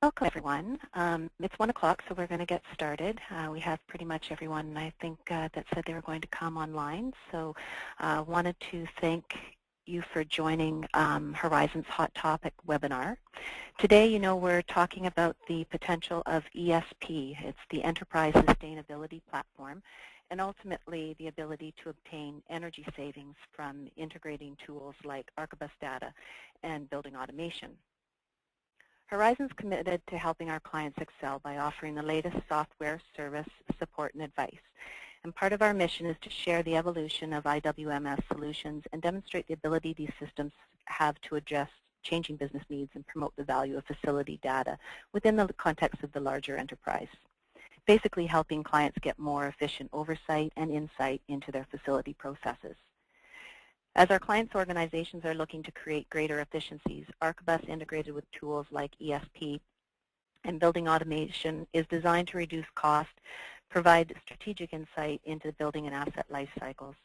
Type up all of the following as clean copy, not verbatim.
Welcome, everyone. It's 1 o'clock, so we're going to get started. We have pretty much everyone, I think, that said they were going to come online. So wanted to thank you for joining Horizon's Hot Topic webinar. Today, we're talking about the potential of ESP. It's the Enterprise Sustainability Platform, and ultimately the ability to obtain energy savings from integrating tools like ARCHIBUS data and building automation. Horizon's committed to helping our clients excel by offering the latest software, service, support, and advice. And part of our mission is to share the evolution of IWMS solutions and demonstrate the ability these systems have to address changing business needs and promote the value of facility data within the context of the larger enterprise. Basically helping clients get more efficient oversight and insight into their facility processes. As our clients' organizations are looking to create greater efficiencies, ARCHIBUS integrated with tools like ESP and building automation is designed to reduce cost, provide strategic insight into building and asset life cycles.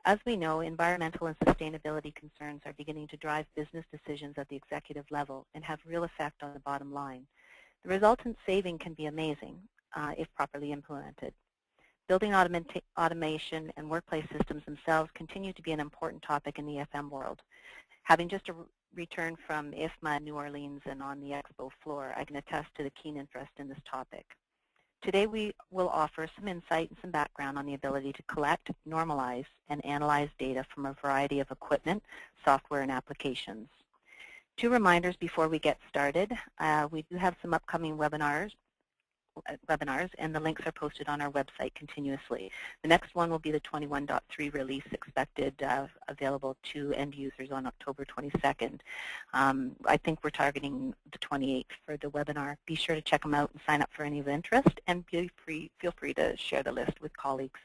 As we know, environmental and sustainability concerns are beginning to drive business decisions at the executive level and have real effect on the bottom line. The resultant saving can be amazing if properly implemented. Building automation and workplace systems themselves continue to be an important topic in the FM world. Having just returned from IFMA New Orleans and on the expo floor, I can attest to the keen interest in this topic. Today we will offer some insight and some background on the ability to collect, normalize, and analyze data from a variety of equipment, software, and applications. Two reminders before we get started. We do have some upcoming webinars, and the links are posted on our website continuously. The next one will be the 21.3 release expected available to end users on October 22nd. I think we're targeting the 28th for the webinar. Be sure to check them out and sign up for any of interest, and feel free to share the list with colleagues.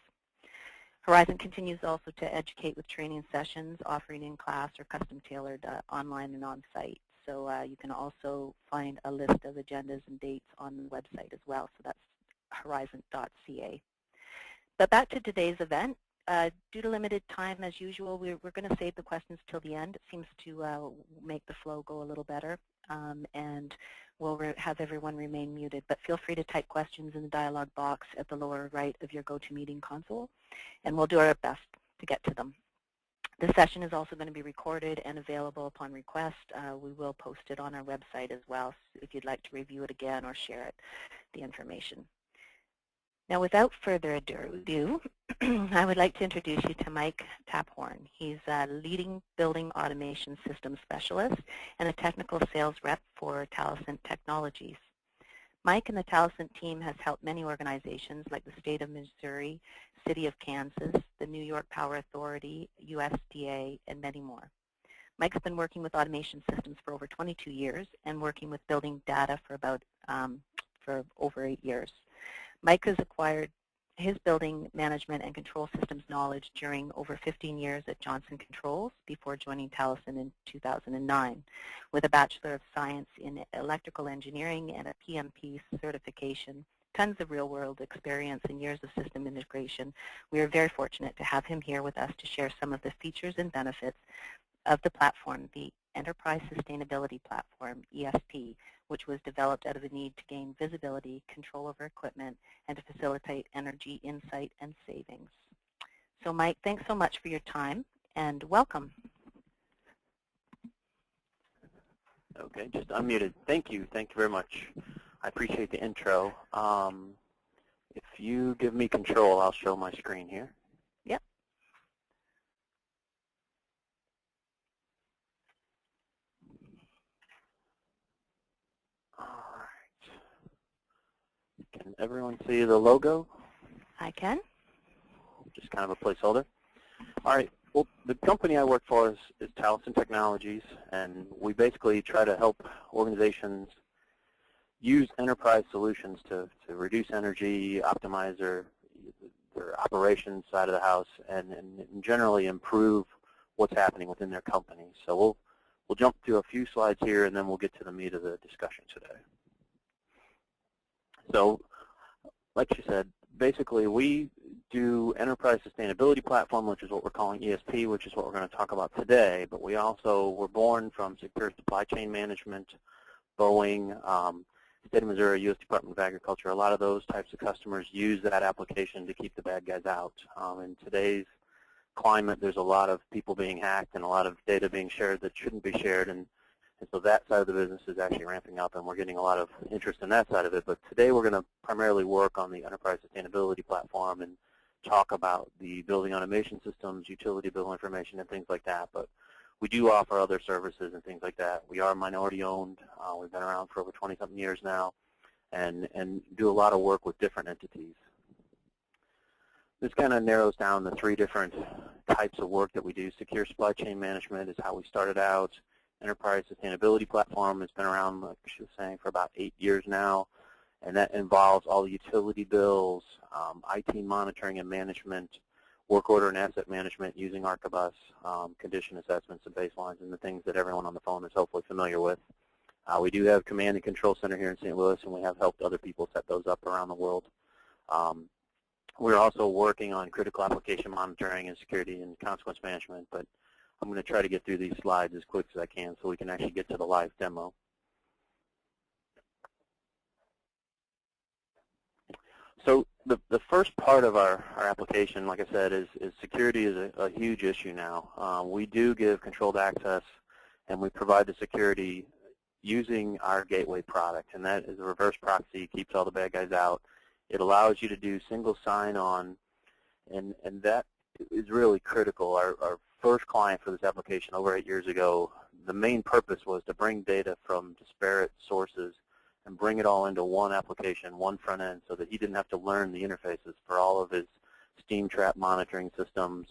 Horizon continues also to educate with training sessions, offering in-class or custom-tailored online and on-site. So you can also find a list of agendas and dates on the website as well. So that's horizon.ca. But back to today's event. Due to limited time, as usual, we're going to save the questions till the end. It seems to make the flow go a little better. And we'll have everyone remain muted. But feel free to type questions in the dialog box at the lower right of your GoToMeeting console, and we'll do our best to get to them. The session is also going to be recorded and available upon request. We will post it on our website as well if you'd like to review it again or share the information. Now, without further ado, I would like to introduce you to Mike Taphorn. He's a leading building automation system specialist and a technical sales rep for Taliesin Technologies. Mike and the Taliesin team has helped many organizations like the State of Missouri, City of Kansas, the New York Power Authority, USDA, and many more. Mike's been working with automation systems for over 22 years and working with building data for over 8 years. Mike has acquired his building management and control systems knowledge during over 15 years at Johnson Controls before joining Taliesin in 2009. With a Bachelor of Science in Electrical Engineering and a PMP certification, tons of real-world experience and years of system integration, we are very fortunate to have him here with us to share some of the features and benefits of the platform, the Enterprise Sustainability Platform, ESP, which was developed out of a need to gain visibility, control over equipment, and to facilitate energy insight and savings. So Mike, thanks so much for your time, and welcome. Okay, just unmuted. Thank you very much. I appreciate the intro. If you give me control, I'll show my screen here. Yep. All right. Can everyone see the logo? I can. Just kind of a placeholder. All right. Well, the company I work for is Taliesin Technologies, and we basically try to help organizations use enterprise solutions to reduce energy, optimize their operations side of the house, and generally improve what's happening within their company. So we'll jump to a few slides here, and then we'll get to the meat of the discussion today. So, like you said, basically we do Enterprise Sustainability Platform, which is what we're calling ESP, which is what we're going to talk about today. But we also were born from Secure Supply Chain Management, Boeing, State of Missouri, U.S. Department of Agriculture, a lot of those types of customers use that application to keep the bad guys out. In today's climate, there's a lot of people being hacked and a lot of data being shared that shouldn't be shared, and so that side of the business is actually ramping up, and we're getting a lot of interest in that side of it. But today we're going to primarily work on the enterprise sustainability platform and talk about the building automation systems, utility bill information, and things like that. But we do offer other services and things like that. We are minority owned. We've been around for over 20-something years now, and do a lot of work with different entities. This kind of narrows down the 3 different types of work that we do. Secure supply chain management is how we started out. Enterprise sustainability platform has been around, like she was saying, for about 8 years now, and that involves all the utility bills, IT monitoring and management, work order and asset management using ARCHIBUS, condition assessments and baselines, and the things that everyone on the phone is hopefully familiar with. We do have command and control center here in St. Louis, and we have helped other people set those up around the world. We're also working on critical application monitoring and security and consequence management, but I'm going to try to get through these slides as quick as I can so we can actually get to the live demo. So the first part of our application, like I said, is security is a huge issue now. We do give controlled access, and we provide the security using our gateway product, and that is a reverse proxy, keeps all the bad guys out. It allows you to do single sign-on, and that is really critical. Our first client for this application over 8 years ago, the main purpose was to bring data from disparate sources and bring it all into one application, one front end, so that he didn't have to learn the interfaces for all of his steam trap monitoring systems,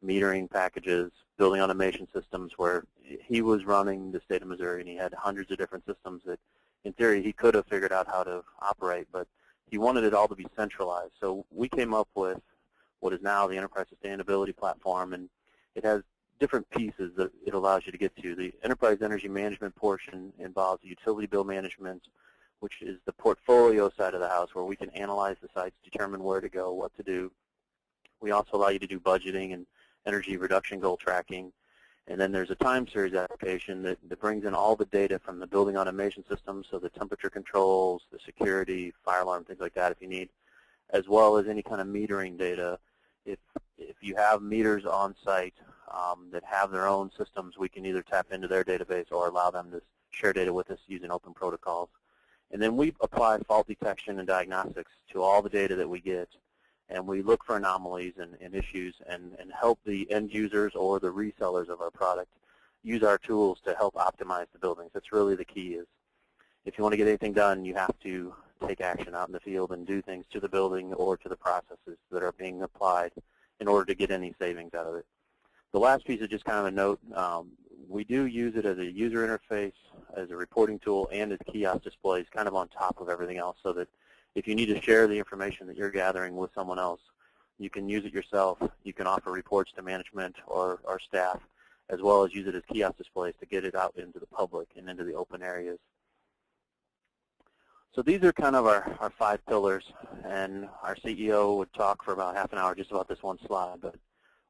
metering packages, building automation systems, where he was running the state of Missouri, and he had hundreds of different systems that, in theory, he could have figured out how to operate, but he wanted it all to be centralized. So we came up with what is now the Enterprise Sustainability Platform, and it has different pieces that it allows you to get to. The Enterprise Energy Management portion involves utility bill management, which is the portfolio side of the house, where we can analyze the sites, determine where to go, what to do. We also allow you to do budgeting and energy reduction goal tracking. And then there's a time series application that brings in all the data from the building automation system, so the temperature controls, the security, fire alarm, things like that if you need, as well as any kind of metering data. If you have meters on site that have their own systems, we can either tap into their database or allow them to share data with us using open protocols. And then we apply fault detection and diagnostics to all the data that we get, and we look for anomalies and issues and help the end users or the resellers of our product use our tools to help optimize the buildings. That's really the key. Is if you want to get anything done, you have to take action out in the field and do things to the building or to the processes that are being applied in order to get any savings out of it. The last piece is just kind of a note. We do use it as a user interface, as a reporting tool, and as kiosk displays kind of on top of everything else, so that if you need to share the information that you're gathering with someone else, you can use it yourself. You can offer reports to management or staff, as well as use it as kiosk displays to get it out into the public and into the open areas. So these are kind of our 5 pillars, and our CEO would talk for about half an hour just about this one slide, but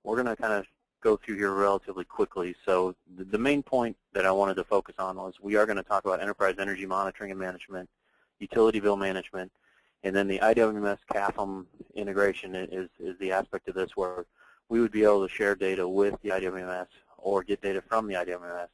we're going to kind of go through here relatively quickly. So the main point that I wanted to focus on was we are going to talk about enterprise energy monitoring and management, utility bill management, and then the IWMS CAFM integration is the aspect of this where we would be able to share data with the IWMS or get data from the IWMS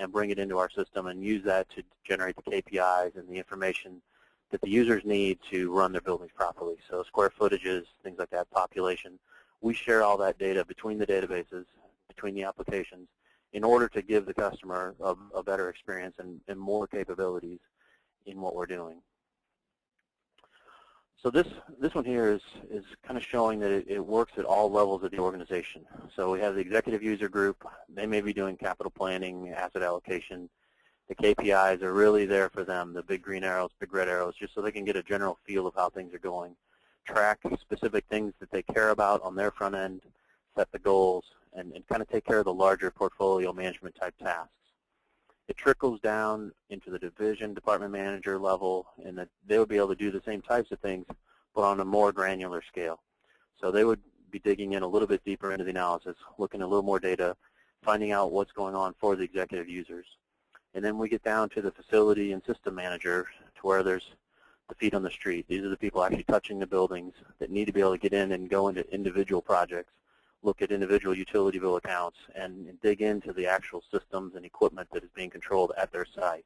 and bring it into our system and use that to generate the KPIs and the information that the users need to run their buildings properly. So square footages, things like that, population. We share all that data between the databases, between the applications, in order to give the customer a better experience and more capabilities in what we're doing. So this one here is kind of showing that it works at all levels of the organization. So we have the executive user group. They may be doing capital planning, asset allocation. The KPIs are really there for them, the big green arrows, big red arrows, just so they can get a general feel of how things are going. Track specific things that they care about on their front end, set the goals, and kind of take care of the larger portfolio management type tasks. It trickles down into the division, department manager level, and that they would be able to do the same types of things, but on a more granular scale. So they would be digging in a little bit deeper into the analysis, looking at a little more data, finding out what's going on for the executive users. And then we get down to the facility and system manager to where there's the feet on the street. These are the people actually touching the buildings that need to be able to get in and go into individual projects, look at individual utility bill accounts, and dig into the actual systems and equipment that is being controlled at their site.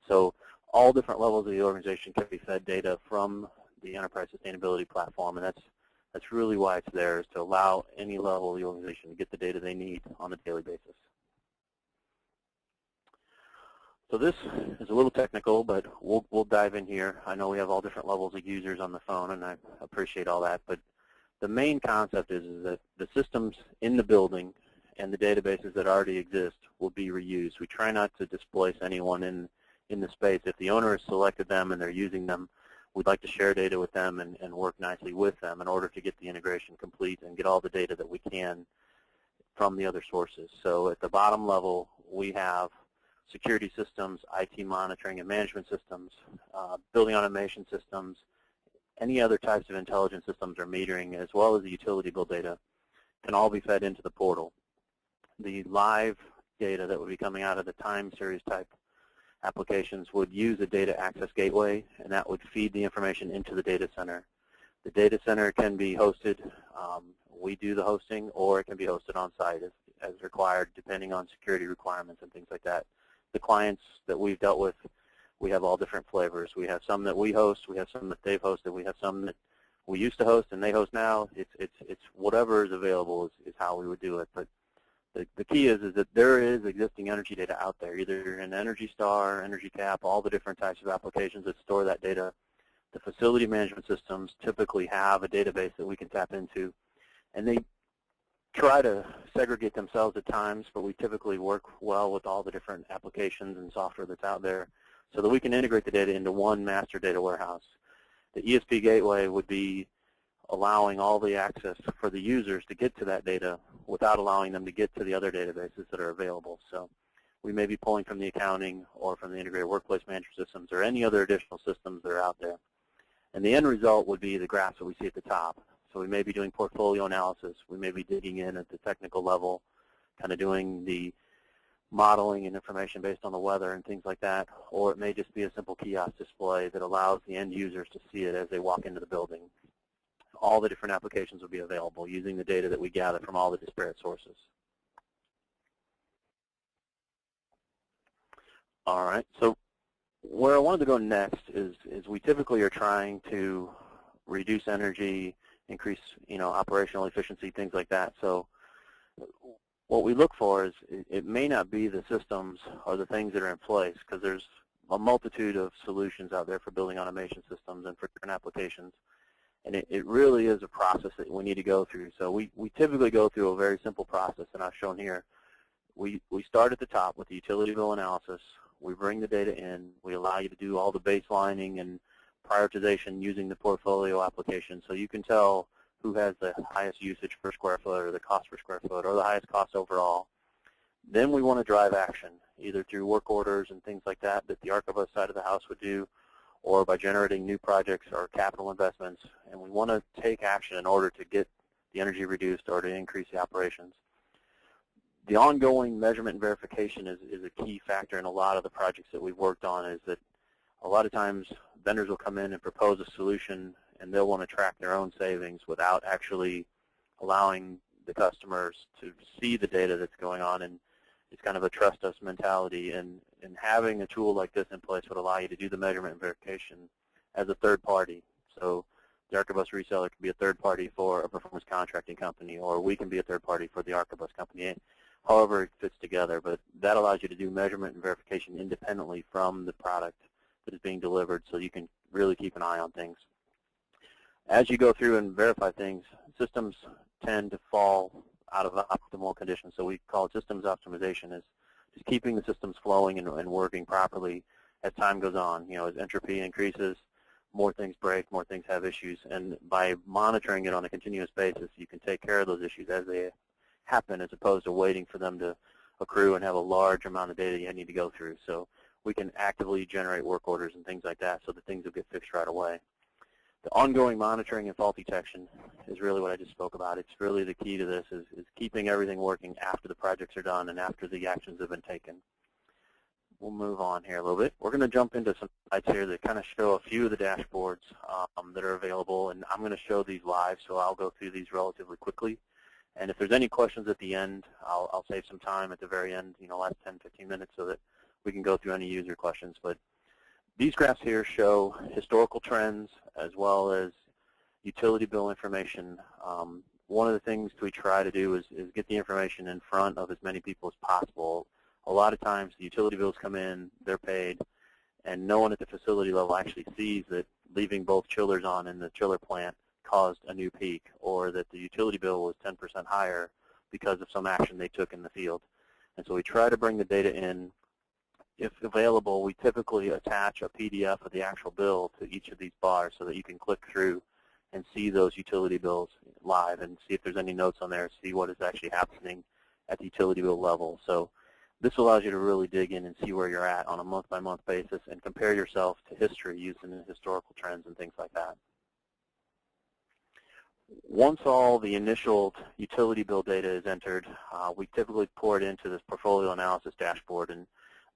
So all different levels of the organization can be fed data from the Enterprise Sustainability Platform, and that's really why it's there, is to allow any level of the organization to get the data they need on a daily basis. So this is a little technical, but we'll dive in here. I know we have all different levels of users on the phone, and I appreciate all that, but the main concept is that the systems in the building and the databases that already exist will be reused. We try not to displace anyone in the space. If the owner has selected them and they're using them, we'd like to share data with them and work nicely with them in order to get the integration complete and get all the data that we can from the other sources. So at the bottom level, we have security systems, IT monitoring and management systems, building automation systems, any other types of intelligence systems or metering, as well as the utility bill data, can all be fed into the portal. The live data that would be coming out of the time series type applications would use a data access gateway, and that would feed the information into the data center. The data center can be hosted. We do the hosting, or it can be hosted on site as required, depending on security requirements and things like that. The clients that we've dealt with, we have all different flavors. We have some that we host. We have some that they've hosted. We have some that we used to host and they host now. It's whatever is available is how we would do it. But the key is that there is existing energy data out there, either in Energy Star, Energy Cap, all the different types of applications that store that data. The facility management systems typically have a database that we can tap into, and they try to segregate themselves at times, but we typically work well with all the different applications and software that's out there so that we can integrate the data into one master data warehouse. The ESP gateway would be allowing all the access for the users to get to that data without allowing them to get to the other databases that are available. So we may be pulling from the accounting or from the integrated workplace management systems or any other additional systems that are out there. And the end result would be the graphs that we see at the top. So we may be doing portfolio analysis. We may be digging in at the technical level, kind of doing the modeling and information based on the weather and things like that. Or it may just be a simple kiosk display that allows the end users to see it as they walk into the building. All the different applications will be available using the data that we gather from all the disparate sources. All right, so where I wanted to go next is we typically are trying to reduce energy, increase operational efficiency, things like that. So what we look for is it may not be the systems or the things that are in place, because there's a multitude of solutions out there for building automation systems and for different applications. And it really is a process that we need to go through. So we typically go through a very simple process, and I've shown here. We start at the top with the utility bill analysis. We bring the data in. We allow you to do all the baselining and prioritization using the portfolio application, so you can tell who has the highest usage per square foot or the cost per square foot or the highest cost overall. Then we want to drive action, either through work orders and things like that the ARCHIBUS side of the house would do, or by generating new projects or capital investments. And we want to take action in order to get the energy reduced or to increase the operations. The ongoing measurement and verification is a key factor in a lot of the projects that we've worked on, is that a lot of times vendors will come in and propose a solution and they'll want to track their own savings without actually allowing the customers to see the data that's going on, and it's kind of a trust us mentality, and having a tool like this in place would allow you to do the measurement and verification as a third party. So the ARCHIBUS reseller can be a third party for a performance contracting company, or we can be a third party for the ARCHIBUS company, however it fits together. But that allows you to do measurement and verification independently from the product that is being delivered, so you can really keep an eye on things. As you go through and verify things, systems tend to fall out of optimal conditions, so we call it systems optimization, is just keeping the systems flowing and working properly as time goes on. As entropy increases, more things break, more things have issues, and by monitoring it on a continuous basis, you can take care of those issues as they happen, as opposed to waiting for them to accrue and have a large amount of data you need to go through. So we can actively generate work orders and things like that so that things will get fixed right away. The ongoing monitoring and fault detection is really what I just spoke about. It's really the key to this, is keeping everything working after the projects are done and after the actions have been taken. we'll move on here a little bit. We're going to jump into some slides here that kind of show a few of the dashboards that are available, and I'm going to show these live, so I'll go through these relatively quickly. And if there's any questions at the end, I'll save some time at the very end, last 10, 15 minutes, so that we can go through any user questions. But these graphs here show historical trends as well as utility bill information. One of the things we try to do is get the information in front of as many people as possible. A lot of times the utility bills come in, they're paid, and no one at the facility level actually sees that leaving both chillers on in the chiller plant caused a new peak, or that the utility bill was 10% higher because of some action they took in the field. And so we try to bring the data in. If available, we typically attach a PDF of the actual bill to each of these bars so that you can click through and see those utility bills live and see if there's any notes on there, see what is actually happening at the utility bill level. So this allows you to really dig in and see where you're at on a month-by-month basis and compare yourself to history using the historical trends and things like that. Once all the initial utility bill data is entered, we typically pour it into this portfolio analysis dashboard, and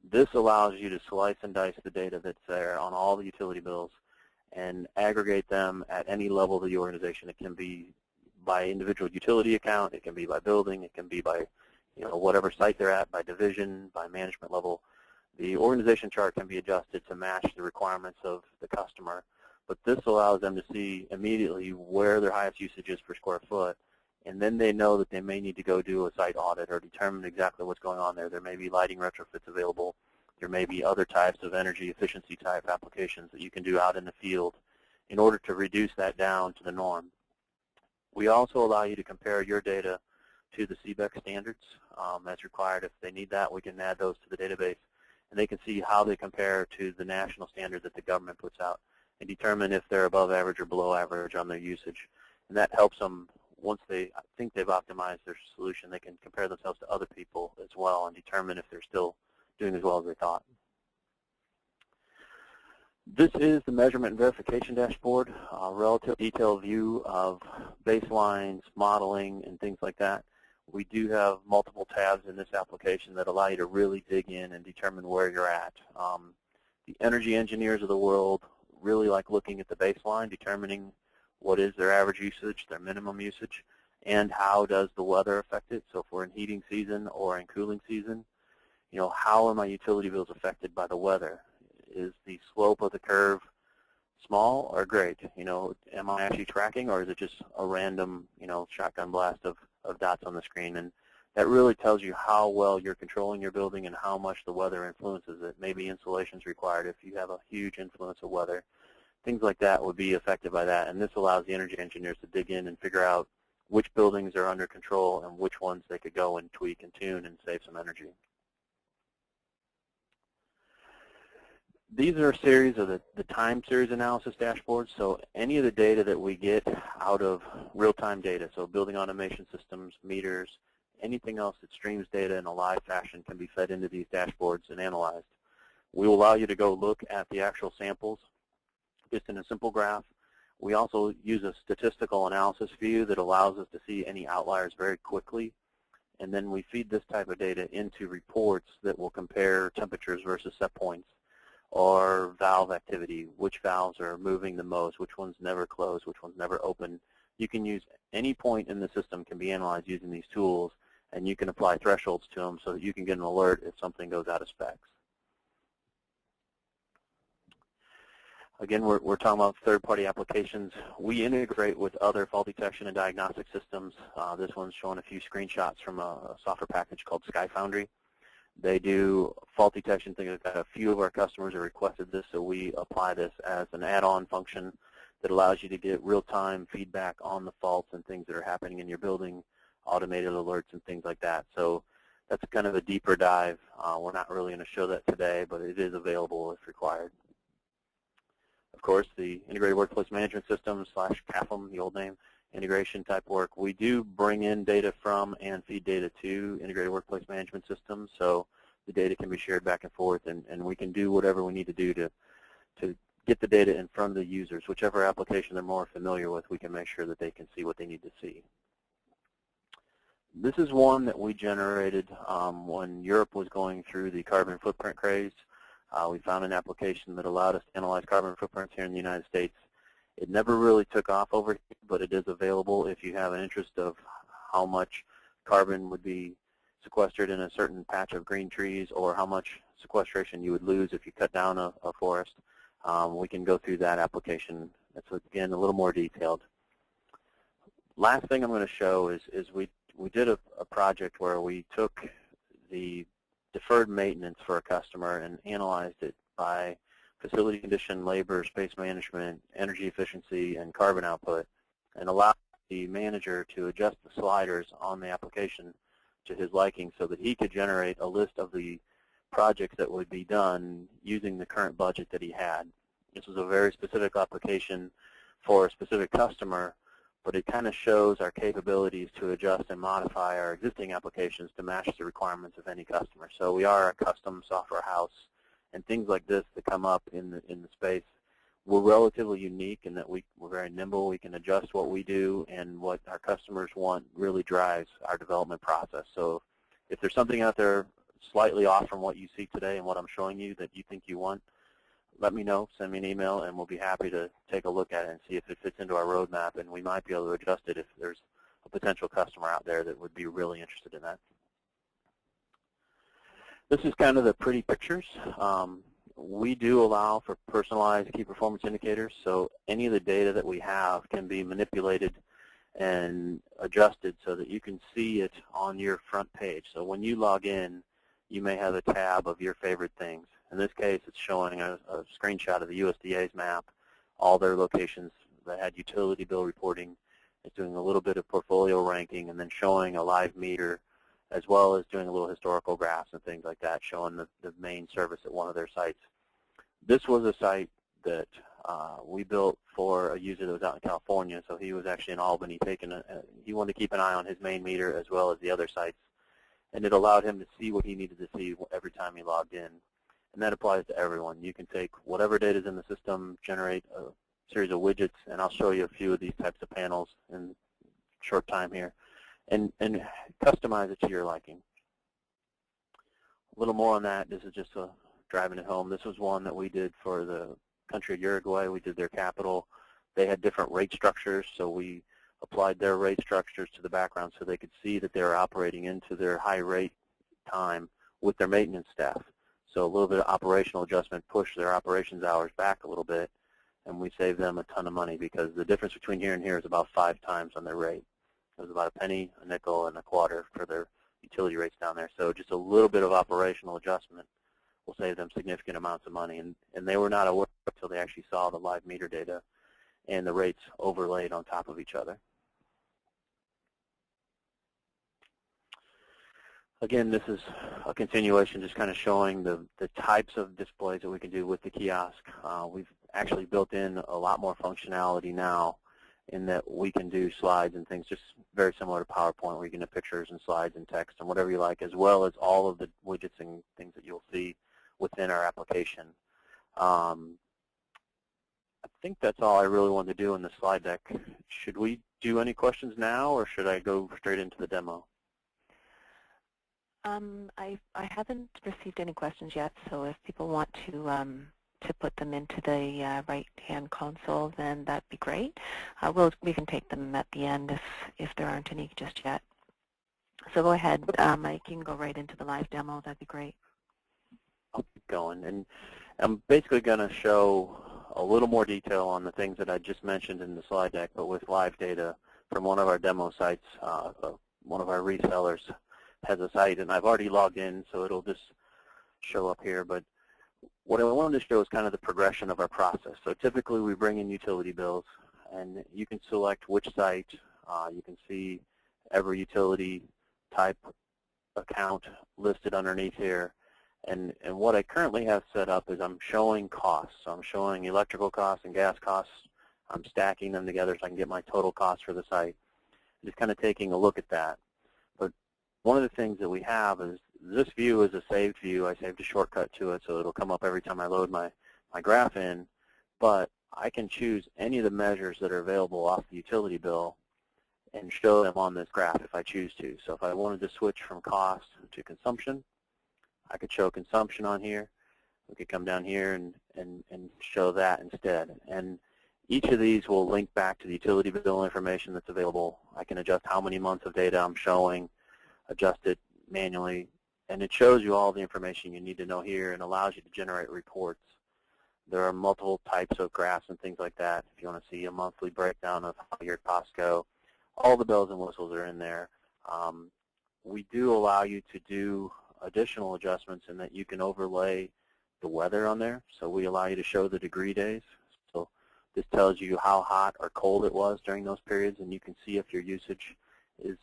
this allows you to slice and dice the data that's there on all the utility bills and aggregate them at any level of the organization. It can be by individual utility account, it can be by building, it can be by whatever site they're at, by division, by management level. The organization chart can be adjusted to match the requirements of the customer, but this allows them to see immediately where their highest usage is per square foot, and then they know that they may need to go do a site audit or determine exactly what's going on there. There may be lighting retrofits available. There may be other types of energy efficiency type applications that you can do out in the field in order to reduce that down to the norm. We also allow you to compare your data to the CBEC standards as required. If they need that, we can add those to the database, and they can see how they compare to the national standard that the government puts out and determine if they're above average or below average on their usage. And that helps them, once they think they've optimized their solution, they can compare themselves to other people as well and determine if they're still doing as well as they thought. This is the measurement and verification dashboard, a relative detailed view of baselines, modeling, and things like that. We do have multiple tabs in this application that allow you to really dig in and determine where you're at. The energy engineers of the world really like looking at the baseline, determining what is their average usage, their minimum usage, and how does the weather affect it. So if we're in heating season or in cooling season, how are my utility bills affected by the weather? Is the slope of the curve small or great? Am I actually tracking, or is it just a random, shotgun blast of dots on the screen? And that really tells you how well you're controlling your building and how much the weather influences it. Maybe insulation is required if you have a huge influence of weather. Things like that would be affected by that, and this allows the energy engineers to dig in and figure out which buildings are under control and which ones they could go and tweak and tune and save some energy. These are a series of the time series analysis dashboards. So any of the data that we get out of real-time data, so building automation systems, meters, anything else that streams data in a live fashion can be fed into these dashboards and analyzed. We will allow you to go look at the actual samples just in a simple graph. We also use a statistical analysis view that allows us to see any outliers very quickly. And then we feed this type of data into reports that will compare temperatures versus set points, or valve activity, which valves are moving the most, which ones never close, which ones never open. You can use any point in the system can be analyzed using these tools, and you can apply thresholds to them so that you can get an alert if something goes out of specs. Again, we're talking about third-party applications. We integrate with other fault detection and diagnostic systems. This one's showing a few screenshots from a software package called SkyFoundry. They do fault detection, things like that. A few of our customers have requested this, so we apply this as an add-on function that allows you to get real-time feedback on the faults and things that are happening in your building, automated alerts and things like that. So that's kind of a deeper dive. We're not really going to show that today, but it is available if required. Of course, the Integrated Workplace Management System / CAFM, the old name, integration type work. We do bring in data from and feed data to Integrated Workplace Management Systems, so the data can be shared back and forth, and we can do whatever we need to do to get the data in front of the users. Whichever application they're more familiar with, we can make sure that they can see what they need to see. This is one that we generated when Europe was going through the carbon footprint craze. We found an application that allowed us to analyze carbon footprints here in the United States. It never really took off over here, but it is available if you have an interest of how much carbon would be sequestered in a certain patch of green trees, or how much sequestration you would lose if you cut down a forest. We can go through that application. That's, again, a little more detailed. Last thing I'm going to show is we did a project where we took the deferred maintenance for a customer and analyzed it by facility condition, labor, space management, energy efficiency, and carbon output, and allowed the manager to adjust the sliders on the application to his liking so that he could generate a list of the projects that would be done using the current budget that he had. This was a very specific application for a specific customer, but it kind of shows our capabilities to adjust and modify our existing applications to match the requirements of any customer. So we are a custom software house, and things like this that come up in the space, we're relatively unique in that we're very nimble. We can adjust what we do, and what our customers want really drives our development process. So if there's something out there slightly off from what you see today and what I'm showing you that you think you want, let me know, send me an email, and we'll be happy to take a look at it and see if it fits into our roadmap, and we might be able to adjust it if there's a potential customer out there that would be really interested in that. This is kind of the pretty pictures. We do allow for personalized key performance indicators, so any of the data that we have can be manipulated and adjusted so that you can see it on your front page. So when you log in, you may have a tab of your favorite things. In this case, it's showing a screenshot of the USDA's map, all their locations that had utility bill reporting. It's doing a little bit of portfolio ranking and then showing a live meter, as well as doing a little historical graphs and things like that, showing the main service at one of their sites. This was a site that we built for a user that was out in California, so he was actually in Albany he wanted to keep an eye on his main meter as well as the other sites, and it allowed him to see what he needed to see every time he logged in. And that applies to everyone. You can take whatever data is in the system, generate a series of widgets, and I'll show you a few of these types of panels in a short time here, and customize it to your liking. A little more on that. This is just driving it home. This was one that we did for the country of Uruguay. We did their capital. They had different rate structures, so we applied their rate structures to the background so they could see that they were operating into their high rate time with their maintenance staff. So a little bit of operational adjustment pushed their operations hours back a little bit, and we saved them a ton of money because the difference between here and here is about 5 times on their rate. It was about a penny, a nickel, and a quarter for their utility rates down there. So just a little bit of operational adjustment will save them significant amounts of money, and they were not aware until they actually saw the live meter data and the rates overlaid on top of each other. Again, this is a continuation, just kind of showing the types of displays that we can do with the kiosk. We've actually built in a lot more functionality now in that we can do slides and things just very similar to PowerPoint, where you can have pictures and slides and text and whatever you like, as well as all of the widgets and things that you'll see within our application. I think that's all I really wanted to do in the slide deck. Should we do any questions now, or should I go straight into the demo? I haven't received any questions yet, so if people want to put them into the right-hand console, then that'd be great. We can take them at the end if there aren't any just yet. So go ahead, Mike. You can go right into the live demo. That'd be great. I'll keep going, and I'm basically going to show a little more detail on the things that I just mentioned in the slide deck, but with live data from one of our demo sites. One of our resellers has a site, and I've already logged in, so it'll just show up here. But what I wanted to show is kind of the progression of our process. So typically we bring in utility bills, and you can select which site. You can see every utility type account listed underneath here. And what I currently have set up is I'm showing costs. So I'm showing electrical costs and gas costs. I'm stacking them together so I can get my total cost for the site. Just kind of taking a look at that. But one of the things that we have is this view is a saved view. I saved a shortcut to it, so it'll come up every time I load my graph in. But I can choose any of the measures that are available off the utility bill and show them on this graph if I choose to. So if I wanted to switch from cost to consumption, I could show consumption on here. We could come down here and show that instead. And each of these will link back to the utility bill information that's available. I can adjust how many months of data I'm showing, adjust it manually, and it shows you all the information you need to know here and allows you to generate reports. There are multiple types of graphs and things like that. If you want to see a monthly breakdown of how your costs go, all the bells and whistles are in there. We do allow you to do additional adjustments in that you can overlay the weather on there. So we allow you to show the degree days. So this tells you how hot or cold it was during those periods, and you can see if your usage is,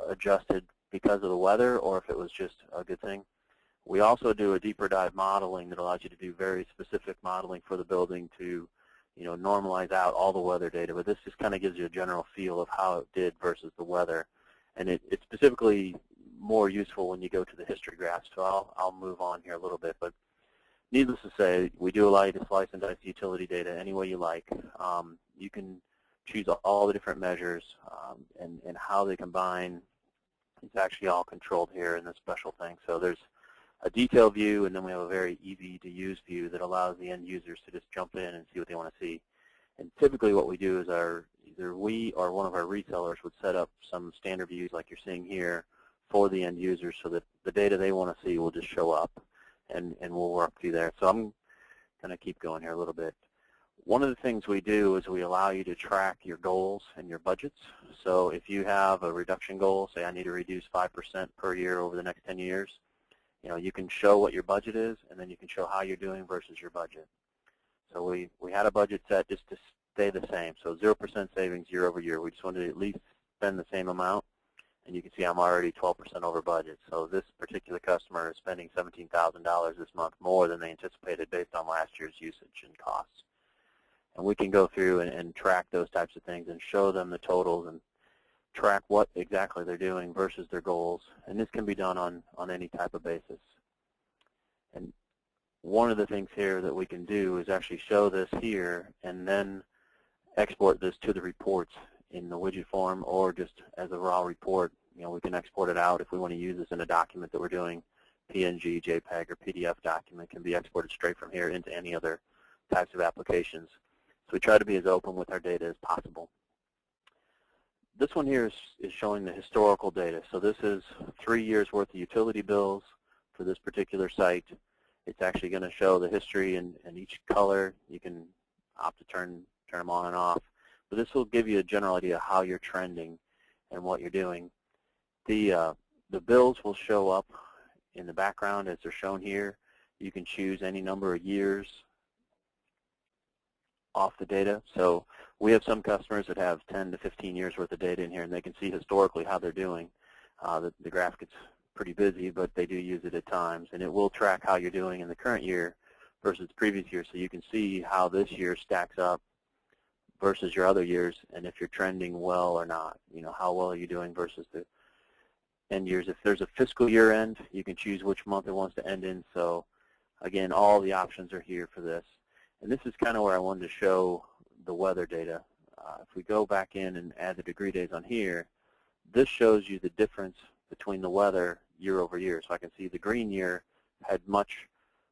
adjusted because of the weather or if it was just a good thing. We also do a deeper dive modeling that allows you to do very specific modeling for the building to, normalize out all the weather data. But this just kind of gives you a general feel of how it did versus the weather. And it's specifically more useful when you go to the history graph. So I'll move on here a little bit. But needless to say, we do allow you to slice and dice the utility data any way you like. You can choose all the different measures and how they combine. It's actually all controlled here in this special thing. So there's a detailed view, and then we have a very easy to use view that allows the end users to just jump in and see what they want to see. And typically what we do is either we or one of our resellers would set up some standard views like you're seeing here for the end users so that the data they want to see will just show up, and we'll work through there. So I'm going to keep going here a little bit. One of the things we do is we allow you to track your goals and your budgets. So if you have a reduction goal, say I need to reduce 5% per year over the next 10 years, you can show what your budget is, and then you can show how you're doing versus your budget. So we had a budget set just to stay the same. So 0% savings year over year. We just wanted to at least spend the same amount, and you can see I'm already 12% over budget. So this particular customer is spending $17,000 this month more than they anticipated based on last year's usage and costs. And we can go through and track those types of things and show them the totals and track what exactly they're doing versus their goals. And this can be done on any type of basis. And one of the things here that we can do is actually show this here and then export this to the reports in the widget form or just as a raw report. We can export it out if we want to use this in a document that we're doing. PNG, JPEG, or PDF document can be exported straight from here into any other types of applications. So we try to be as open with our data as possible. This one here is showing the historical data. So this is 3 years worth of utility bills for this particular site. It's actually going to show the history in each color. You can opt to turn them on and off. But this will give you a general idea of how you're trending and what you're doing. The bills will show up in the background as they're shown here. You can choose any number of years off the data. So we have some customers that have 10 to 15 years worth of data in here, and they can see historically how they're doing. The graph gets pretty busy, but they do use it at times, and it will track how you're doing in the current year versus the previous year, so you can see how this year stacks up versus your other years, and if you're trending well or not. How well are you doing versus the end years. If there's a fiscal year end, you can choose which month it wants to end in. So again, all the options are here for this. And this is kind of where I wanted to show the weather data. If we go back in and add the degree days on here, this shows you the difference between the weather year over year. So I can see the green year had much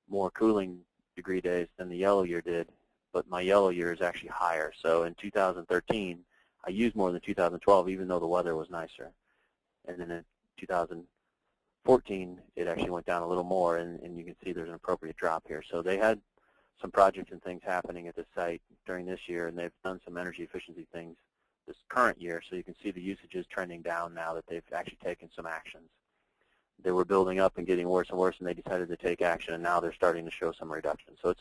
more cooling degree days than the yellow year did, but my yellow year is actually higher. So in 2013, I used more than 2012, even though the weather was nicer. And then in 2014, it actually went down a little more, and you can see there's an appropriate drop here. So they had some projects and things happening at the site during this year, and they've done some energy efficiency things this current year, so you can see the usage is trending down now that they've actually taken some actions. They were building up and getting worse and worse, and they decided to take action, and now they're starting to show some reduction. So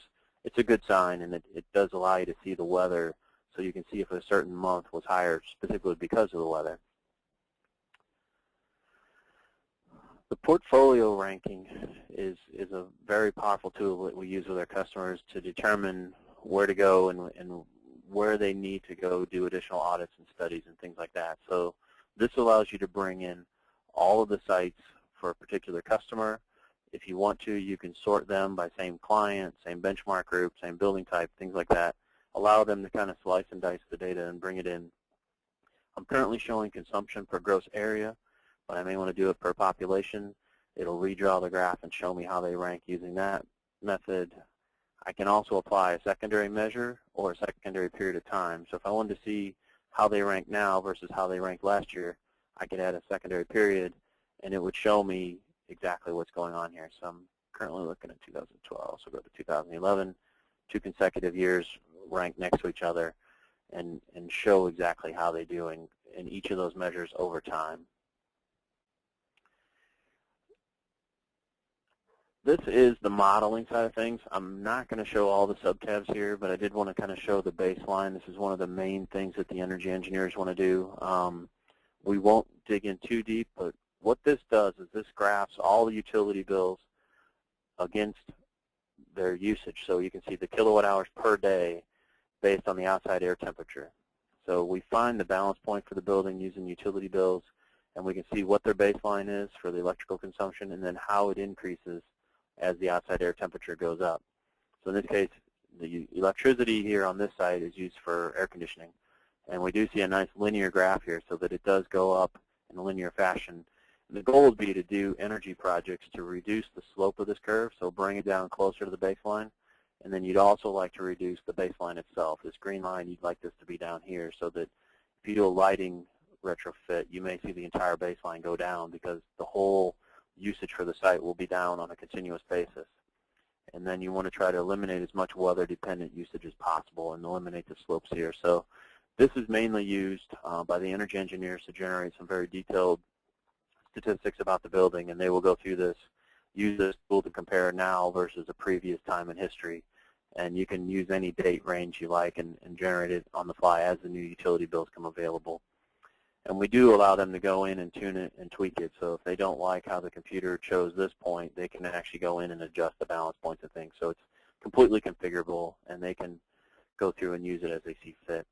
it's a good sign, and it does allow you to see the weather, so you can see if a certain month was higher specifically because of the weather. The portfolio ranking is a very powerful tool that we use with our customers to determine where to go and where they need to go do additional audits and studies and things like that. So this allows you to bring in all of the sites for a particular customer. If you want to, you can sort them by same client, same benchmark group, same building type, things like that. Allow them to kind of slice and dice the data and bring it in. I'm currently showing consumption per gross area, but I may want to do it per population. It'll redraw the graph and show me how they rank using that method. I can also apply a secondary measure or a secondary period of time. So if I wanted to see how they rank now versus how they ranked last year, I could add a secondary period, and it would show me exactly what's going on here. So I'm currently looking at 2012, so go to 2011, 2 consecutive years ranked next to each other, and show exactly how they're doing in each of those measures over time. This is the modeling side of things. I'm not going to show all the subtabs here, but I did want to kind of show the baseline. This is one of the main things that the energy engineers want to do. We won't dig in too deep, but what this does is this graphs all the utility bills against their usage. So you can see the kilowatt hours per day based on the outside air temperature. So we find the balance point for the building using utility bills, and we can see what their baseline is for the electrical consumption and then how it increases as the outside air temperature goes up. So in this case, the electricity here on this side is used for air conditioning. And we do see a nice linear graph here so that it does go up in a linear fashion. And the goal would be to do energy projects to reduce the slope of this curve, so bring it down closer to the baseline. And then you'd also like to reduce the baseline itself. This green line, you'd like this to be down here so that if you do a lighting retrofit, you may see the entire baseline go down because the whole usage for the site will be down on a continuous basis. And then you want to try to eliminate as much weather-dependent usage as possible and eliminate the slopes here. So this is mainly used by the energy engineers to generate some very detailed statistics about the building, and they will go through this, use this tool to compare now versus a previous time in history. And you can use any date range you like and generate it on the fly as the new utility bills come available. And we do allow them to go in and tune it and tweak it. So if they don't like how the computer chose this point, they can actually go in and adjust the balance points and things. So it's completely configurable, and they can go through and use it as they see fit.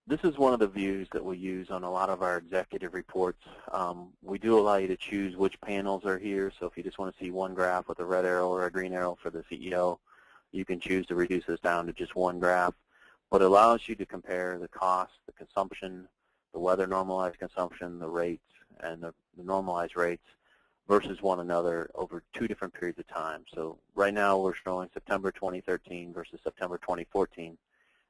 This is one of the views that we use on a lot of our executive reports. We do allow you to choose which panels are here. So if you just want to see one graph with a red arrow or a green arrow for the CEO, you can choose to reduce this down to just one graph. But it allows you to compare the cost, the consumption, the weather normalized consumption, the rates, and the normalized rates versus one another over 2 different periods of time. So right now we're showing September 2013 versus September 2014.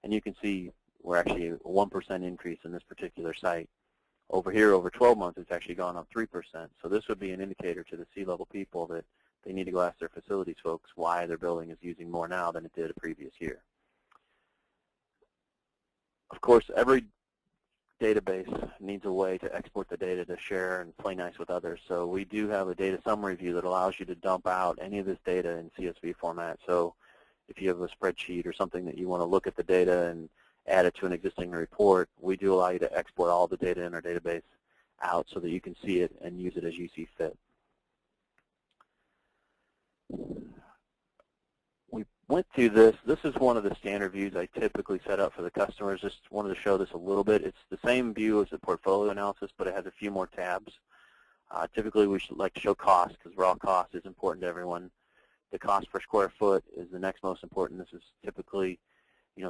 And you can see we're actually a 1% increase in this particular site. Over here, over 12 months, it's actually gone up 3%. So this would be an indicator to the C-level people that they need to go ask their facilities folks why their building is using more now than it did a previous year. Of course, every database needs a way to export the data to share and play nice with others. So we do have a data summary view that allows you to dump out any of this data in CSV format. So if you have a spreadsheet or something that you want to look at the data and add it to an existing report, we do allow you to export all the data in our database out so that you can see it and use it as you see fit. We went through this. This is one of the standard views I typically set up for the customers. Just wanted to show this a little bit. It's the same view as the portfolio analysis, but it has a few more tabs. Typically, we should like to show cost because raw cost is important to everyone. The cost per square foot is the next most important. This is typically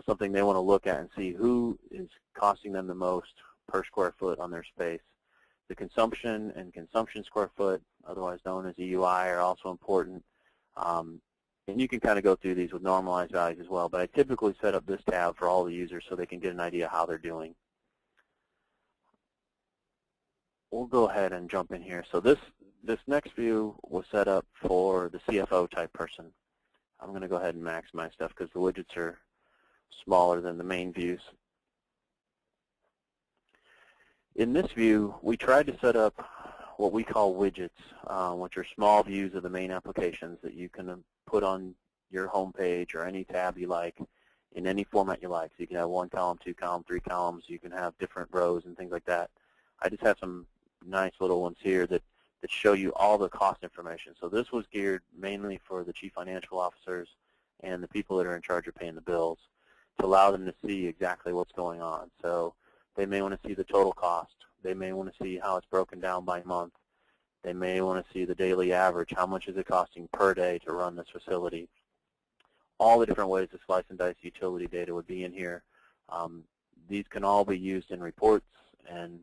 something they want to look at and see who is costing them the most per square foot on their space. The consumption and consumption square foot, otherwise known as EUI, are also important. And you can kind of go through these with normalized values as well, but I typically set up this tab for all the users so they can get an idea how they're doing. We'll go ahead and jump in here. So this next view was set up for the CFO type person. I'm going to go ahead and maximize stuff because the widgets are smaller than the main views. In this view, we tried to set up what we call widgets, which are small views of the main applications that you can put on your home page or any tab you like in any format you like. So you can have 1 column, 2 column, 3 columns. You can have different rows and things like that. I just have some nice little ones here that show you all the cost information. So this was geared mainly for the chief financial officers and the people that are in charge of paying the bills to allow them to see exactly what's going on. So they may want to see the total cost. They may want to see how it's broken down by month. They may want to see the daily average. How much is it costing per day to run this facility? All the different ways to slice and dice utility data would be in here. these can all be used in reports, and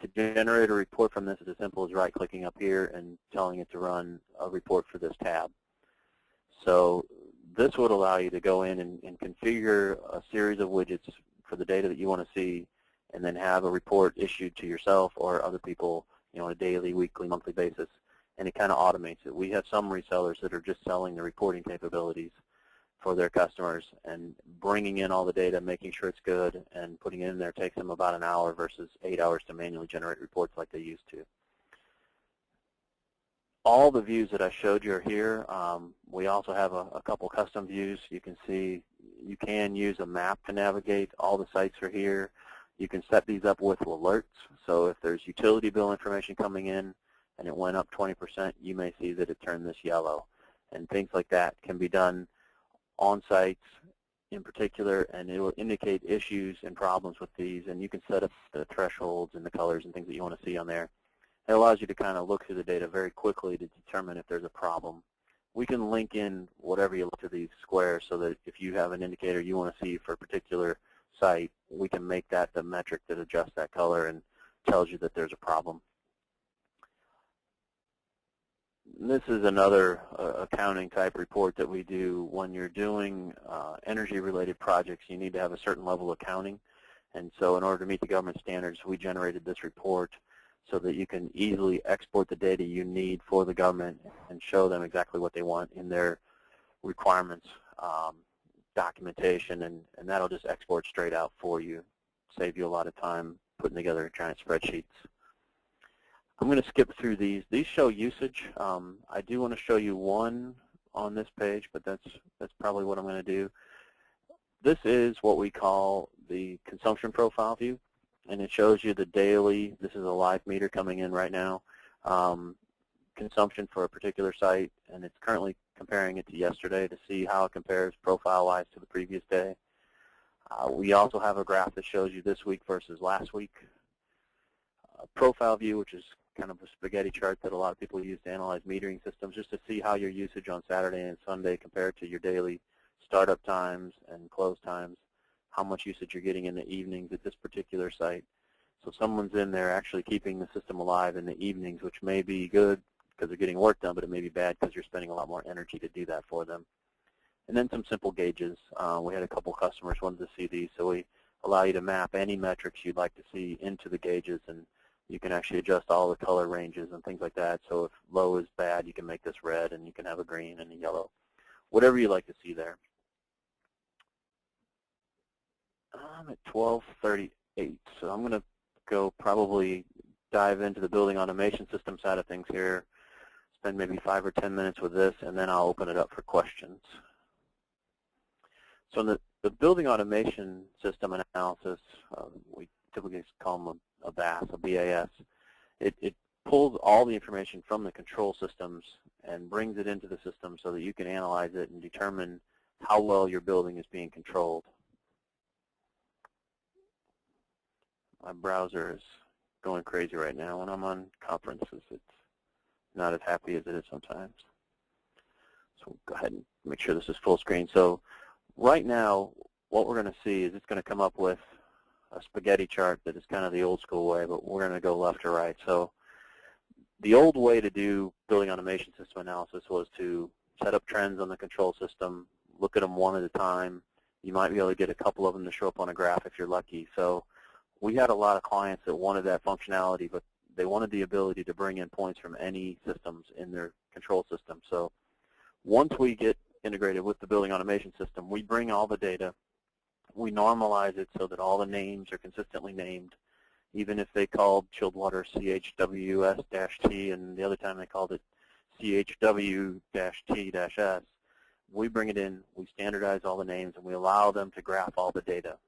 to generate a report from this is as simple as right-clicking up here and telling it to run a report for this tab. So this would allow you to go in and configure a series of widgets for the data that you want to see, and then have a report issued to yourself or other people, on a daily, weekly, monthly basis, and it kind of automates it. We have some resellers that are just selling the reporting capabilities for their customers, and bringing in all the data, making sure it's good, and putting it in there takes them about an hour versus 8 hours to manually generate reports like they used to. All the views that I showed you are here. We also have a couple custom views. You can see you can use a map to navigate. All the sites are here. You can set these up with alerts. So if there's utility bill information coming in and it went up 20%, you may see that it turned this yellow. And things like that can be done on sites in particular, and it will indicate issues and problems with these, and you can set up the thresholds and the colors and things that you want to see on there. It allows you to kind of look through the data very quickly to determine if there's a problem. We can link in whatever you look to these squares so that if you have an indicator you want to see for a particular site, we can make that the metric that adjusts that color and tells you that there's a problem. This is another accounting type report that we do. When you're doing energy-related projects, you need to have a certain level of accounting. And so in order to meet the government standards, we generated this report so that you can easily export the data you need for the government and show them exactly what they want in their requirements documentation, and that'll just export straight out for you, save you a lot of time putting together giant spreadsheets. I'm going to skip through these. These show usage. I do want to show you one on this page, but that's probably what I'm going to do. This is what we call the consumption profile view, and it shows you the daily, this is a live meter coming in right now, consumption for a particular site, and it's currently comparing it to yesterday to see how it compares profile-wise to the previous day. We also have a graph that shows you this week versus last week. Profile view, which is kind of a spaghetti chart that a lot of people use to analyze metering systems, just to see how your usage on Saturday and Sunday compared to your daily startup times and close times, how much usage you're getting in the evenings at this particular site. So someone's in there actually keeping the system alive in the evenings, which may be good because they're getting work done, but it may be bad because you're spending a lot more energy to do that for them. And then some simple gauges. We had a couple customers wanted to see these, so we allow you to map any metrics you'd like to see into the gauges, and you can actually adjust all the color ranges and things like that. So if low is bad, you can make this red, and you can have a green and a yellow, whatever you like to see there. I'm at 12:38, so I'm going to go probably dive into the building automation system side of things here, spend maybe 5 or 10 minutes with this, and then I'll open it up for questions. So in the building automation system analysis, we typically call them a BAS, a BAS. It pulls all the information from the control systems and brings it into the system so that you can analyze it and determine how well your building is being controlled. My browser is going crazy right now. When I'm on conferences, it's not as happy as it is sometimes. So we'll go ahead and make sure this is full screen. So right now, what we're going to see is it's going to come up with a spaghetti chart that is kind of the old school way, but we're going to go left to right. So the old way to do building automation system analysis was to set up trends on the control system, look at them one at a time. You might be able to get a couple of them to show up on a graph if you're lucky. So we had a lot of clients that wanted that functionality, but they wanted the ability to bring in points from any systems in their control system. So once we get integrated with the building automation system, we bring all the data, we normalize it so that all the names are consistently named, even if they called chilled water CHWS-T and the other time they called it CHW-T-S. We bring it in, we standardize all the names, and we allow them to graph all the data.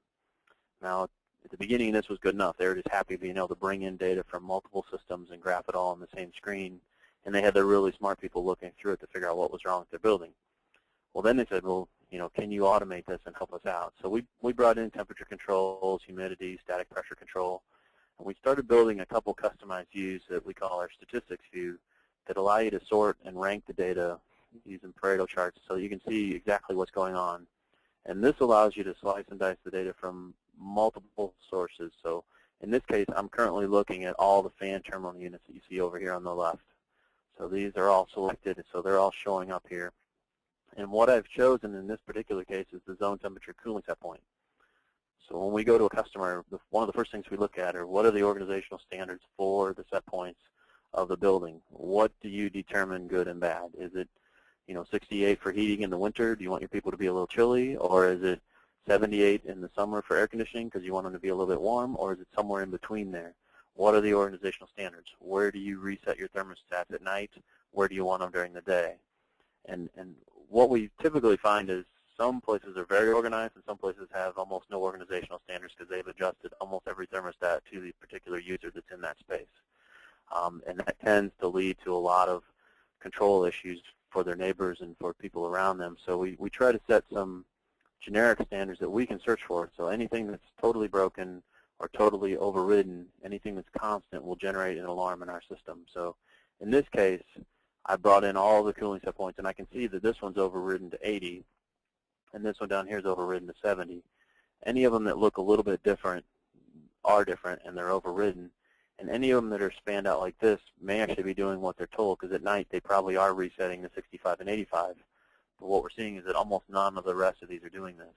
Now, at the beginning, this was good enough. They were just happy being able to bring in data from multiple systems and graph it all on the same screen, and they had their really smart people looking through it to figure out what was wrong with their building. Well, then they said, well, can you automate this and help us out? So we brought in temperature controls, humidity, static pressure control, and we started building a couple customized views that we call our statistics view that allow you to sort and rank the data using Pareto charts so you can see exactly what's going on. And this allows you to slice and dice the data from multiple sources. So in this case, I'm currently looking at all the fan terminal units that you see over here on the left. So these are all selected, so they're all showing up here. And what I've chosen in this particular case is the zone temperature cooling set point. So when we go to a customer, one of the first things we look at are what are the organizational standards for the set points of the building? What do you determine good and bad? Is it 68 for heating in the winter? Do you want your people to be a little chilly? Or is it 78 in the summer for air conditioning because you want them to be a little bit warm? Or is it somewhere in between there? What are the organizational standards? Where do you reset your thermostats at night? Where do you want them during the day? And what we typically find is some places are very organized and some places have almost no organizational standards because they've adjusted almost every thermostat to the particular user that's in that space. And that tends to lead to a lot of control issues for their neighbors and for people around them. So we try to set some generic standards that we can search for. So anything that's totally broken or totally overridden, anything that's constant will generate an alarm in our system. So in this case, I brought in all the cooling set points, and I can see that this one's overridden to 80, and this one down here is overridden to 70. Any of them that look a little bit different are different, and they're overridden. And any of them that are spanned out like this may actually be doing what they're told, because at night they probably are resetting to 65 and 85. But what we're seeing is that almost none of the rest of these are doing this.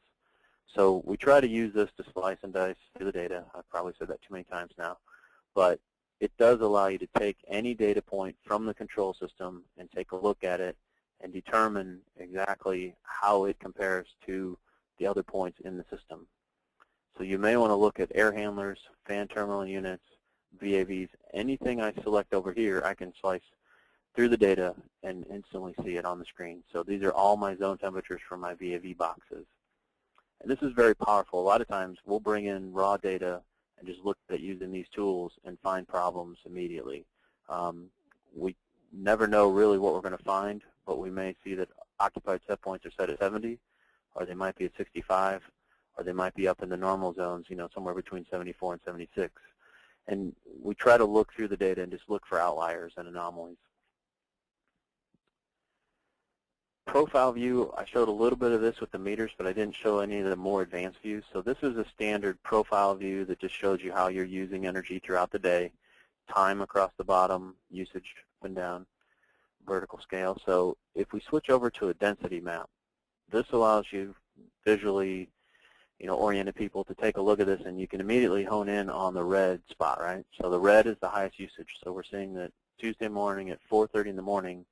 So we try to use this to slice and dice through the data. I've probably said that too many times now. But it does allow you to take any data point from the control system and take a look at it and determine exactly how it compares to the other points in the system. So you may want to look at air handlers, fan terminal units, VAVs. Anything I select over here, I can slice through the data and instantly see it on the screen. So these are all my zone temperatures from my VAV boxes. And this is very powerful. A lot of times we'll bring in raw data and just look at using these tools and find problems immediately. We never know really what we're going to find, but we may see that occupied set points are set at 70, or they might be at 65, or they might be up in the normal zones, somewhere between 74 and 76. And we try to look through the data and just look for outliers and anomalies. Profile view, I showed a little bit of this with the meters, but I didn't show any of the more advanced views. So this is a standard profile view that just shows you how you're using energy throughout the day, time across the bottom, usage up and down, vertical scale. So if we switch over to a density map, this allows you visually oriented people to take a look at this, and you can immediately hone in on the red spot, right? So the red is the highest usage. So we're seeing that Tuesday morning at 4:30 in the morning,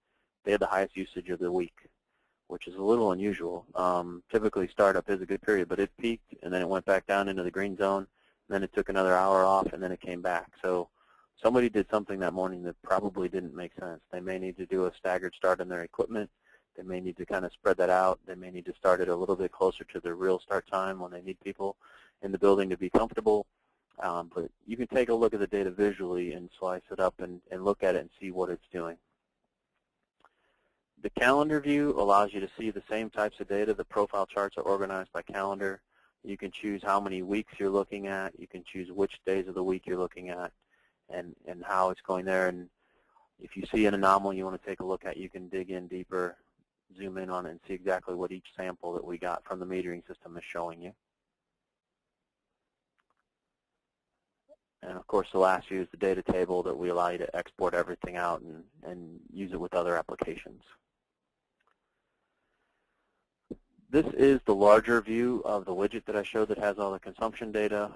they had the highest usage of the week, which is a little unusual. Typically startup is a good period, but it peaked and then it went back down into the green zone, and then it took another hour off and then it came back. So somebody did something that morning that probably didn't make sense. They may need to do a staggered start on their equipment. They may need to kind of spread that out. They may need to start it a little bit closer to their real start time when they need people in the building to be comfortable. But you can take a look at the data visually and slice it up and look at it and see what it's doing. The calendar view allows you to see the same types of data. The profile charts are organized by calendar. You can choose how many weeks you're looking at. You can choose which days of the week you're looking at and how it's going there. And if you see an anomaly you want to take a look at, you can dig in deeper, zoom in on it, and see exactly what each sample that we got from the metering system is showing you. And of course, the last view is the data table that we allow you to export everything out and use it with other applications. This is the larger view of the widget that I showed that has all the consumption data.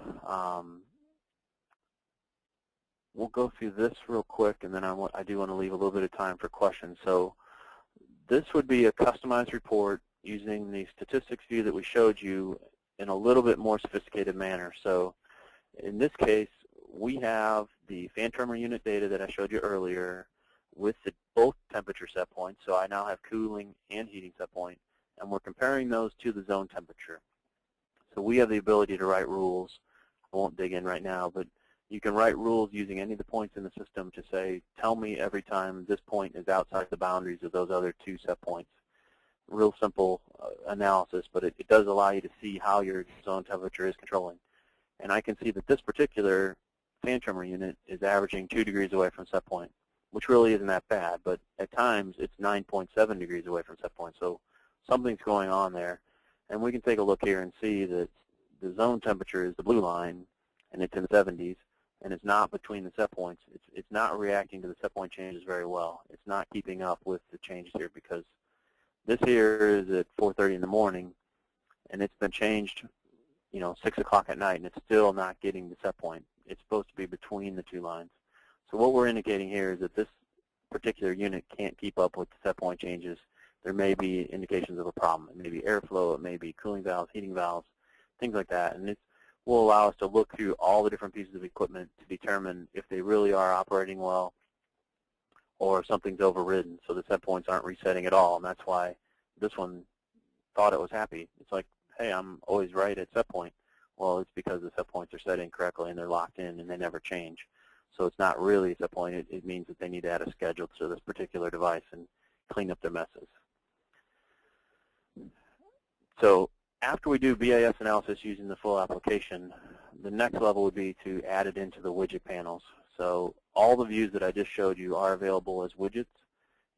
We'll go through this real quick, and then I do want to leave a little bit of time for questions. So this would be a customized report using the statistics view that we showed you in a little bit more sophisticated manner. So in this case, we have the fan terminal unit data that I showed you earlier with both temperature set points. So I now have cooling and heating set point, and we're comparing those to the zone temperature. So we have the ability to write rules. I won't dig in right now, but you can write rules using any of the points in the system to say, tell me every time this point is outside the boundaries of those other two set points. Real simple analysis, but it does allow you to see how your zone temperature is controlling. And I can see that this particular fan terminal unit is averaging 2 degrees away from set point, which really isn't that bad, but at times it's 9.7 degrees away from set point. So something's going on there. And we can take a look here and see that the zone temperature is the blue line, and it's in the 70s, and it's not between the set points. It's not reacting to the set point changes very well. It's not keeping up with the changes here because this here is at 4:30 in the morning, and it's been changed, 6 o'clock at night, and it's still not getting the set point. It's supposed to be between the two lines. So what we're indicating here is that this particular unit can't keep up with the set point changes. There may be indications of a problem. It may be airflow, it may be cooling valves, heating valves, things like that. And it will allow us to look through all the different pieces of equipment to determine if they really are operating well or something's overridden, so the set points aren't resetting at all. And that's why this one thought it was happy. It's like, hey, I'm always right at set point. Well, it's because the set points are set in correctly and they're locked in and they never change. So it's not really a set point. It means that they need to add a schedule to this particular device and clean up their messes. So after we do BAS analysis using the full application, the next level would be to add it into the widget panels. So all the views that I just showed you are available as widgets,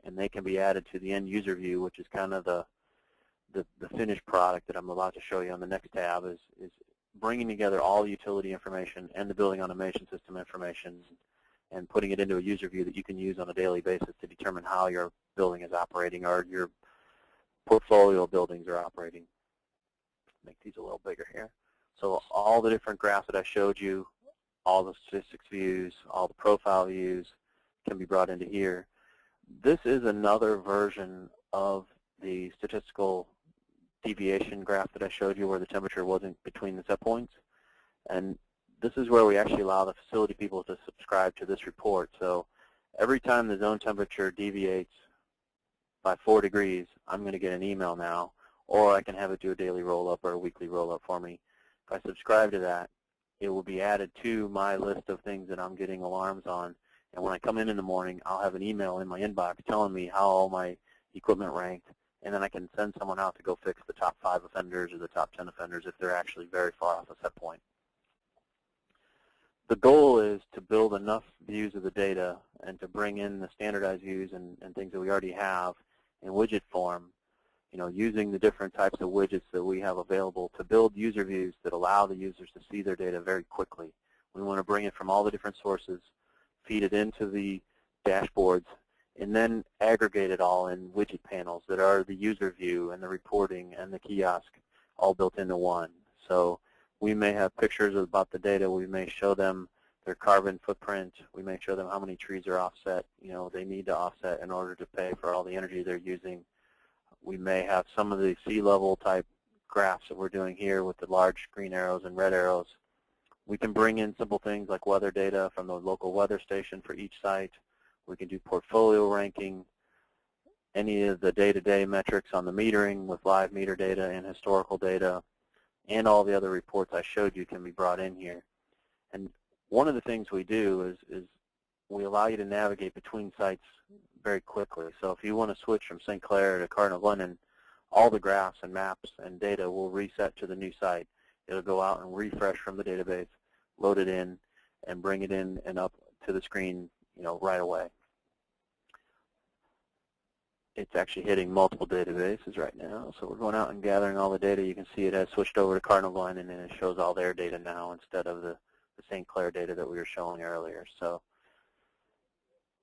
and they can be added to the end user view, which is kind of the finished product that I'm about to show you on the next tab, is bringing together all the utility information and the building automation system information and putting it into a user view that you can use on a daily basis to determine how your building is operating or your portfolio of buildings are operating. Make these a little bigger here. So all the different graphs that I showed you, all the statistics views, all the profile views can be brought into here. This is another version of the statistical deviation graph that I showed you where the temperature wasn't between the set points. And this is where we actually allow the facility people to subscribe to this report. So every time the zone temperature deviates by 4 degrees, I'm going to get an email now, or I can have it do a daily roll-up or a weekly roll-up for me. If I subscribe to that, it will be added to my list of things that I'm getting alarms on. And when I come in the morning, I'll have an email in my inbox telling me how all my equipment ranked, and then I can send someone out to go fix the top 5 offenders or the top 10 offenders if they're actually very far off a set point. The goal is to build enough views of the data and to bring in the standardized views and things that we already have in widget form, using the different types of widgets that we have available to build user views that allow the users to see their data very quickly. We want to bring it from all the different sources, feed it into the dashboards, and then aggregate it all in widget panels that are the user view and the reporting and the kiosk all built into one. So we may have pictures about the data. We may show them their carbon footprint. We may show them how many trees are offset. They need to offset in order to pay for all the energy they're using. We may have some of the sea level type graphs that we're doing here with the large green arrows and red arrows. We can bring in simple things like weather data from the local weather station for each site. We can do portfolio ranking, any of the day-to-day metrics on the metering with live meter data and historical data, and all the other reports I showed you can be brought in here. And one of the things we do is we allow you to navigate between sites very quickly. So if you want to switch from St. Clair to Cardinal Glennon, all the graphs and maps and data will reset to the new site. It'll go out and refresh from the database, load it in, and bring it in and up to the screen, right away. It's actually hitting multiple databases right now. So we're going out and gathering all the data. You can see it has switched over to Cardinal Glennon, and it shows all their data now instead of the St. Clair data that we were showing earlier. So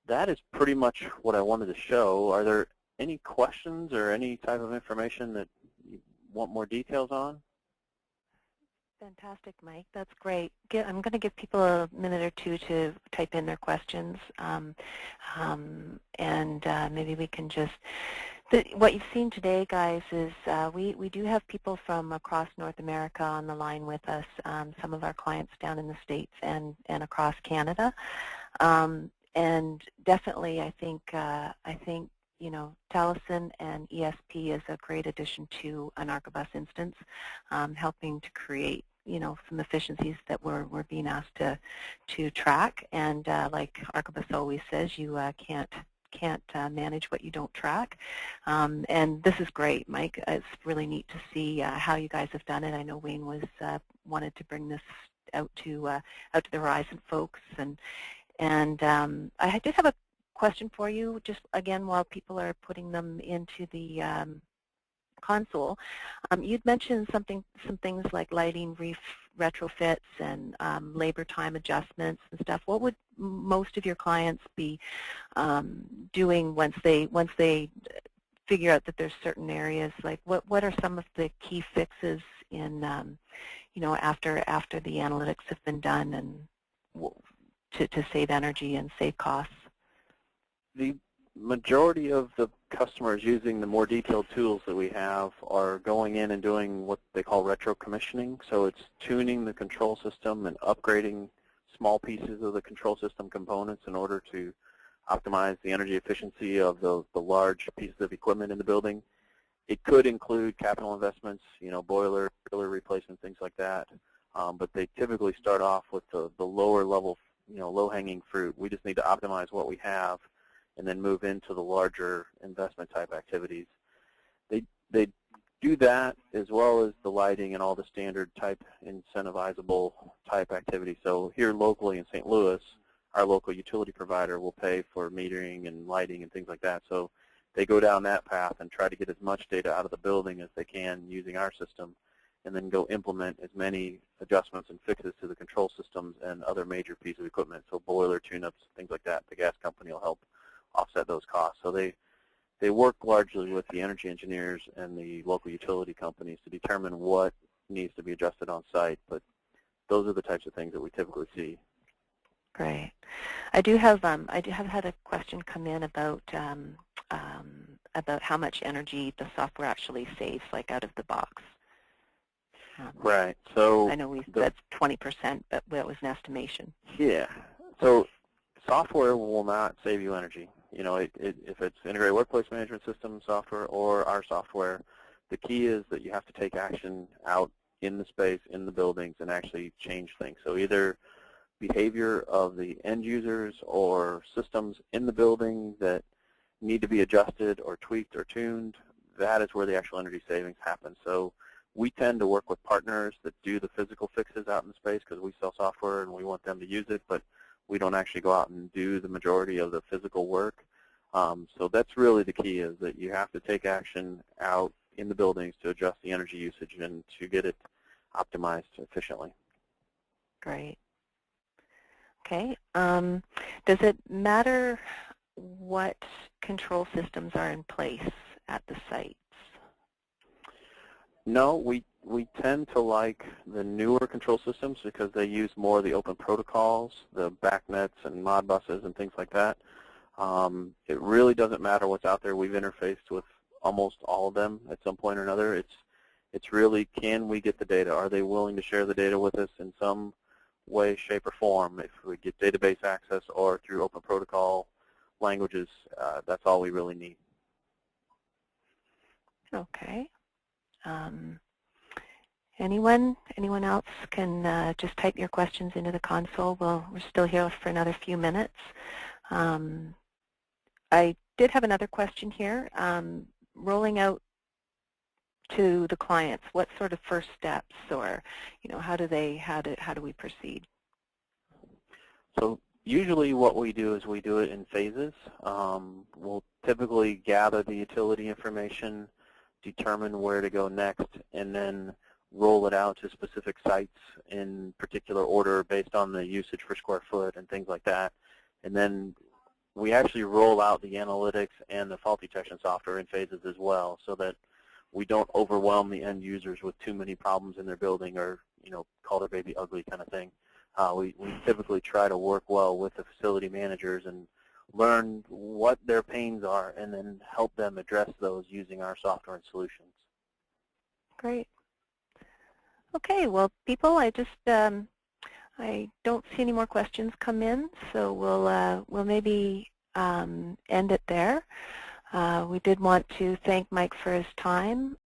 that is pretty much what I wanted to show. Are there any questions or any type of information that you want more details on? Fantastic, Mike. That's great. I'm going to give people a minute or two to type in their questions, and maybe we can just what you've seen today, guys, is we do have people from across North America on the line with us, some of our clients down in the States and across Canada. And definitely, I think Taliesin and ESP is a great addition to an ARCHIBUS instance, helping to create some efficiencies that we're being asked to track. And like ARCHIBUS always says, you can't manage what you don't track. And this is great, Mike. It's really neat to see how you guys have done it. I know Wayne wanted to bring this out to the Horizon folks, and I just have a question for you, just again while people are putting them into the console. You'd mentioned some things like lighting retrofits and labor time adjustments and stuff. What would most of your clients be doing once they figure out that there's certain areas? Like what are some of the key fixes in after the analytics have been done and to save energy and save costs? The majority of the customers using the more detailed tools that we have are going in and doing what they call retro commissioning. So it's tuning the control system and upgrading small pieces of the control system components in order to optimize the energy efficiency of the large pieces of equipment in the building. It could include capital investments, boiler replacement, things like that. But they typically start off with the lower level, low-hanging fruit. We just need to optimize what we have and then move into the larger investment type activities. They do that as well as the lighting and all the standard type incentivizable type activities. So here locally in St. Louis, our local utility provider will pay for metering and lighting and things like that. So they go down that path and try to get as much data out of the building as they can using our system, and then go implement as many adjustments and fixes to the control systems and other major pieces of equipment, so boiler tune-ups, things like that. The gas company will help offset those costs. So they work largely with the energy engineers and the local utility companies to determine what needs to be adjusted on site, but those are the types of things that we typically see. Great. I do have had a question come in about how much energy the software actually saves, like out of the box. Right. So I know we said 20%, but that was an estimation. Yeah. So software will not save you energy. If it's integrated workplace management system software or our software, the key is that you have to take action out in the space, in the buildings, and actually change things. So either behavior of the end users or systems in the building that need to be adjusted or tweaked or tuned, that is where the actual energy savings happen. So we tend to work with partners that do the physical fixes out in the space because we sell software and we want them to use it, but we don't actually go out and do the majority of the physical work. So that's really the key, is that you have to take action out in the buildings to adjust the energy usage and to get it optimized efficiently. Great. Okay. Does it matter what control systems are in place at the sites? No, we tend to like the newer control systems because they use more of the open protocols, the backnets and Modbuses and things like that. It really doesn't matter what's out there. We've interfaced with almost all of them at some point or another. It's really, can we get the data? Are they willing to share the data with us in some way, shape, or form? If we get database access or through open protocol languages, that's all we really need. Okay. Anyone else can just type your questions into the console. We're still here for another few minutes. I did have another question here. Rolling out to the clients, what sort of first steps, or how do we proceed? So usually what we do is we do it in phases. We'll typically gather the utility information, determine where to go next, and then roll it out to specific sites in particular order based on the usage per square foot and things like that. And then we actually roll out the analytics and the fault detection software in phases as well, so that we don't overwhelm the end users with too many problems in their building, or call their baby ugly kind of thing. We typically try to work well with the facility managers and learn what their pains are and then help them address those using our software and solutions. Great. Okay, well, people, I don't see any more questions come in, so we'll maybe end it there. We did want to thank Mike for his time.